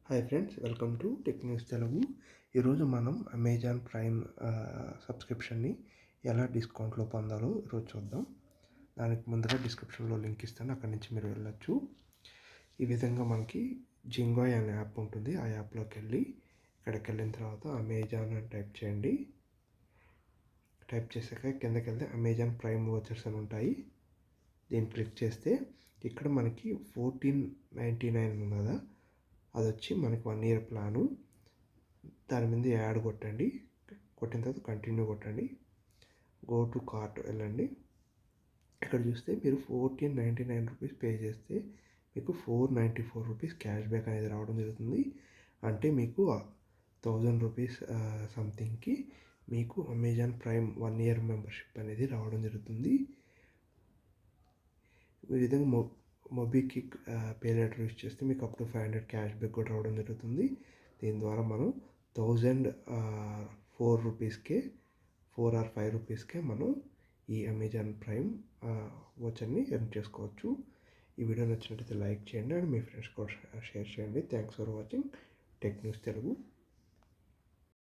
Hi friends, welcome to tech news Telugu. ఈరోజు మనం Amazon prime సబ్స్క్రిప్షన్ని ఎలా డిస్కౌంట్లో పొందాలో ఈరోజు చూద్దాం. దానికి ముందుగా డిస్క్రిప్షన్లో లింక్ ఇస్తాను, అక్కడి నుంచి మీరు వెళ్ళొచ్చు. ఈ విధంగా మనకి జింగోయ్ అనే యాప్ ఉంటుంది. ఆ యాప్లోకి వెళ్ళి ఇక్కడికి వెళ్ళిన తర్వాత అమెజాన్ అని టైప్ చేయండి. టైప్ చేసాక కిందకి వెళ్తే అమెజాన్ ప్రైమ్ వోచర్స్ అని ఉంటాయి. దీన్ని క్లిక్ చేస్తే ఇక్కడ మనకి 14.99 ఉంది కదా, అది వచ్చి మనకి 1 year ప్లాను. దాని మీద యాడ్ కొట్టండి. కొట్టిన తర్వాత కంటిన్యూ కొట్టండి. గో టు కార్ట్ వెళ్ళండి. ఇక్కడ చూస్తే మీరు 1499 రూపీస్ పే చేస్తే మీకు 494 రూపీస్ క్యాష్ బ్యాక్ అనేది రావడం జరుగుతుంది. అంటే మీకు 1000 రూపీస్ సంథింగ్కి మీకు అమెజాన్ ప్రైమ్ 1 year మెంబర్షిప్ అనేది రావడం జరుగుతుంది. ఈ విధంగా మొబిక్విక్ పే లెటర్ యూస్ చేస్తే మీకు అప్ టు 500 క్యాష్ బ్యాక్ కూడా రావడం జరుగుతుంది. దీని ద్వారా మనం 1004 రూపీస్కే 4 or 5 రూపీస్కే మనం ఈ అమెజాన్ ప్రైమ్ వాచర్ని ఎర్న్ చేసుకోవచ్చు. ఈ వీడియో నచ్చినట్లయితే లైక్ చేయండి అండ్ మీ ఫ్రెండ్స్ కూడా షేర్ చేయండి. Thanks for watching tech news Telugu.